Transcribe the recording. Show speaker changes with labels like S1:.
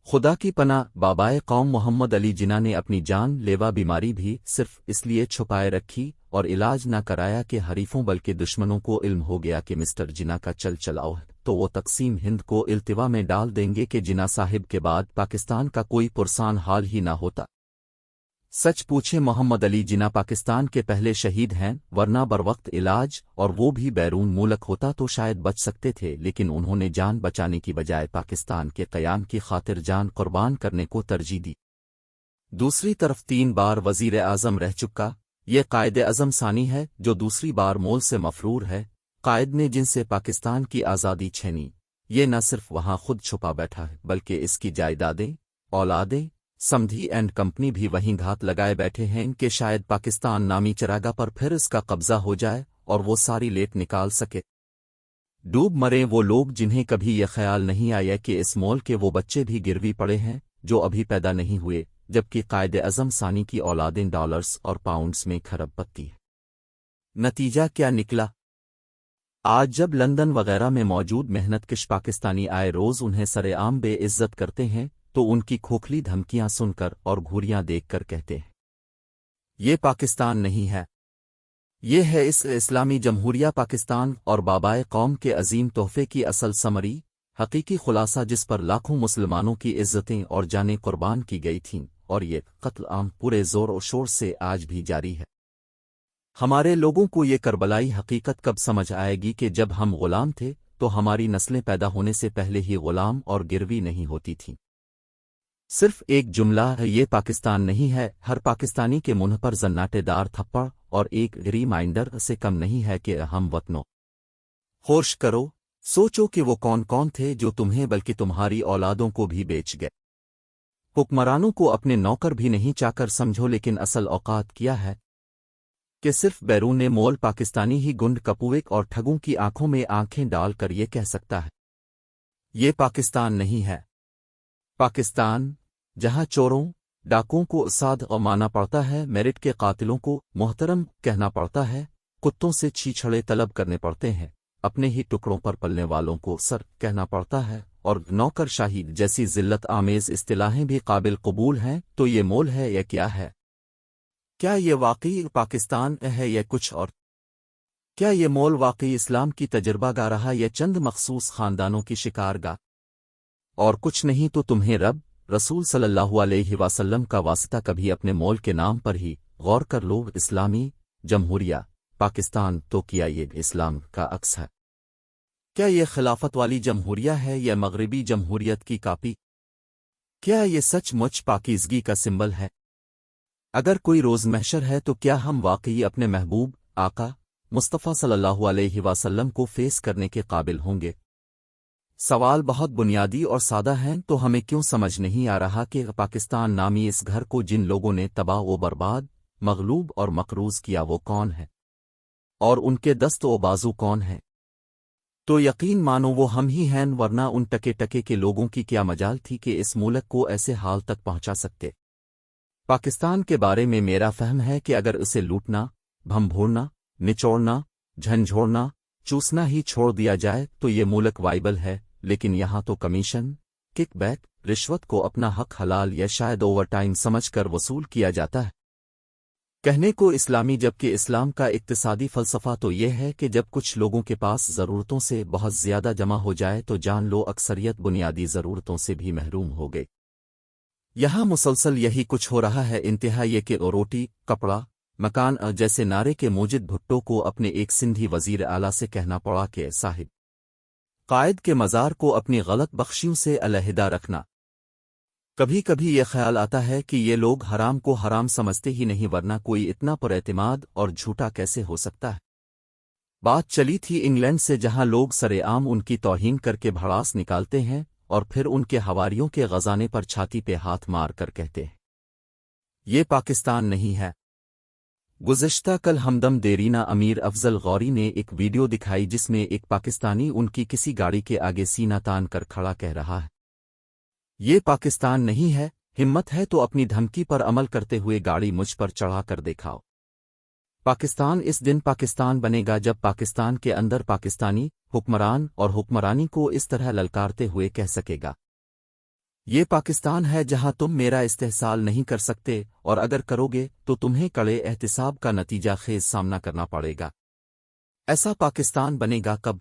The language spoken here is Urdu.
S1: خدا کی پناہ بابائے قوم محمد علی جناح نے اپنی جان لیوا بیماری بھی صرف اس لیے چھپائے رکھی اور علاج نہ کرایا کہ حریفوں بلکہ دشمنوں کو علم ہو گیا کہ مسٹر جناح کا چل چلاؤ ہے تو وہ تقسیم ہند کو التوا میں ڈال دیں گے کہ جناح صاحب کے بعد پاکستان کا کوئی پرسان حال ہی نہ ہوتا۔ سچ پوچھیں محمد علی جناح پاکستان کے پہلے شہید ہیں، ورنہ بروقت علاج اور وہ بھی بیرون ملک ہوتا تو شاید بچ سکتے تھے، لیکن انہوں نے جان بچانے کی بجائے پاکستان کے قیام کی خاطر جان قربان کرنے کو ترجیح دی۔ دوسری طرف 3 بار وزیر اعظم رہ چکا یہ قائد اعظم ثانی ہے جو دوسری بار مول سے مفرور ہے۔ قائد نے جن سے پاکستان کی آزادی چھینی، یہ نہ صرف وہاں خود چھپا بیٹھا ہے بلکہ اس کی جائیدادیں، اولادیں، سمدھی اینڈ کمپنی بھی وہیں گھات لگائے بیٹھے ہیں کہ شاید پاکستان نامی چراغا پر پھر اس کا قبضہ ہو جائے اور وہ ساری لیٹ نکال سکے۔ ڈوب مرے وہ لوگ جنہیں کبھی یہ خیال نہیں آیا کہ اس مول کے وہ بچے بھی گروی پڑے ہیں جو ابھی پیدا نہیں ہوئے، جبکہ قائد اعظم ثانی کی اولادیں ڈالرز اور پاؤنڈز میں کھرب پتی ہیں۔ نتیجہ کیا نکلا؟ آج جب لندن وغیرہ میں موجود محنت کش پاکستانی آئے روز انہیں سر عام بے عزت کرتے ہیں تو ان کی کھوکھلی دھمکیاں سن کر اور گھوریاں دیکھ کر کہتے ہیں یہ پاکستان نہیں ہے، یہ ہے اس اسلامی جمہوریہ پاکستان اور بابائے قوم کے عظیم تحفے کی اصل ثمری، حقیقی خلاصہ جس پر لاکھوں مسلمانوں کی عزتیں اور جانیں قربان کی گئی تھیں، اور یہ قتل عام پورے زور و شور سے آج بھی جاری ہے۔ ہمارے لوگوں کو یہ کربلائی حقیقت کب سمجھ آئے گی کہ جب ہم غلام تھے تو ہماری نسلیں پیدا ہونے سے پہلے ہی غلام اور گروی نہیں ہوتی تھیں۔ صرف ایک جملہ ہے یہ پاکستان نہیں ہے، ہر پاکستانی کے منہ پر زناٹے دار تھپڑ اور ایک ریمائنڈر سے کم نہیں ہے کہ ہم وطنوں ہوش کرو، سوچو کہ وہ کون کون تھے جو تمہیں بلکہ تمہاری اولادوں کو بھی بیچ گئے۔ حکمرانوں کو اپنے نوکر بھی نہیں چاکر سمجھو، لیکن اصل اوقات کیا ہے کہ صرف بیرون مول پاکستانی ہی گنڈ کپویک اور ٹھگوں کی آنکھوں میں آنکھیں ڈال کر یہ کہہ سکتا ہے یہ پاکستان نہیں ہے۔ پاکستان جہاں چوروں ڈاکوں کو اساد مانا پڑتا ہے، میرٹ کے قاتلوں کو محترم کہنا پڑتا ہے، کتوں سے چھیچھڑے طلب کرنے پڑتے ہیں، اپنے ہی ٹکڑوں پر پلنے والوں کو سر کہنا پڑتا ہے، اور نوکر شاہی جیسی ذلت آمیز اصطلاحیں بھی قابل قبول ہیں، تو یہ مول ہے یا کیا ہے؟ کیا یہ واقعی پاکستان ہے یا کچھ اور؟ کیا یہ مول واقعی اسلام کی تجربہ گاہ رہا یا چند مخصوص خاندانوں کی شکار گاہ؟ اور کچھ نہیں تو تمہیں رب رسول صلی اللہ علیہ وسلم کا واسطہ کبھی اپنے مول کے نام پر ہی غور کر لو۔ اسلامی جمہوریہ پاکستان تو کیا یہ اسلام کا عکس ہے؟ کیا یہ خلافت والی جمہوریہ ہے یا مغربی جمہوریت کی کاپی؟ کیا یہ سچ مچ پاکیزگی کا سمبل ہے؟ اگر کوئی روز محشر ہے تو کیا ہم واقعی اپنے محبوب آقا مصطفیٰ صلی اللہ علیہ وسلم کو فیس کرنے کے قابل ہوں گے؟ سوال بہت بنیادی اور سادہ ہیں، تو ہمیں کیوں سمجھ نہیں آ رہا کہ پاکستان نامی اس گھر کو جن لوگوں نے تباہ و برباد، مغلوب اور مقروض کیا وہ کون ہے، اور ان کے دست و بازو کون ہیں؟ تو یقین مانو وہ ہم ہی ہیں، ورنہ ان ٹکے ٹکے کے لوگوں کی کیا مجال تھی کہ اس ملک کو ایسے حال تک پہنچا سکتے۔ پاکستان کے بارے میں میرا فہم ہے کہ اگر اسے لوٹنا، بھنبھوڑنا، نچوڑنا، جھنجھوڑنا، چوسنا ہی چھوڑ دیا جائے تو یہ ملک وائبل ہے، لیکن یہاں تو کمیشن، کک بیک، رشوت کو اپنا حق حلال یا شاید اوور ٹائم سمجھ کر وصول کیا جاتا ہے۔ کہنے کو اسلامی جبکہ اسلام کا اقتصادی فلسفہ تو یہ ہے کہ جب کچھ لوگوں کے پاس ضرورتوں سے بہت زیادہ جمع ہو جائے تو جان لو اکثریت بنیادی ضرورتوں سے بھی محروم ہو گئی۔ یہاں مسلسل یہی کچھ ہو رہا ہے، انتہا یہ کہ روٹی، کپڑا، مکان جیسے نعرے کے موجد بھٹو کو اپنے ایک سندھی وزیر اعلیٰ سے کہنا پڑا کہ صاحب قائد کے مزار کو اپنی غلط بخشیوں سے علیحدہ رکھنا۔ کبھی کبھی یہ خیال آتا ہے کہ یہ لوگ حرام کو حرام سمجھتے ہی نہیں، ورنہ کوئی اتنا پر اعتماد اور جھوٹا کیسے ہو سکتا ہے؟ بات چلی تھی انگلینڈ سے، جہاں لوگ سر عام ان کی توہین کر کے بھڑاس نکالتے ہیں اور پھر ان کے حواریوں کے غزانے پر چھاتی پہ ہاتھ مار کر کہتے ہیں یہ پاکستان نہیں ہے۔ گزشتہ کل ہمدم دیرینہ امیر افضل غوری نے ایک ویڈیو دکھائی جس میں ایک پاکستانی ان کی کسی گاڑی کے آگے سینہ تان کر کھڑا کہہ رہا ہے یہ پاکستان نہیں ہے، ہمت ہے تو اپنی دھمکی پر عمل کرتے ہوئے گاڑی مجھ پر چڑھا کر دکھاؤ۔ پاکستان اس دن پاکستان بنے گا جب پاکستان کے اندر پاکستانی حکمران اور حکمرانی کو اس طرح للکارتے ہوئے کہہ سکے گا یہ پاکستان ہے جہاں تم میرا استحصال نہیں کر سکتے، اور اگر کرو گے تو تمہیں کڑے احتساب کا نتیجہ خیز سامنا کرنا پڑے گا۔ ایسا پاکستان بنے گا کب؟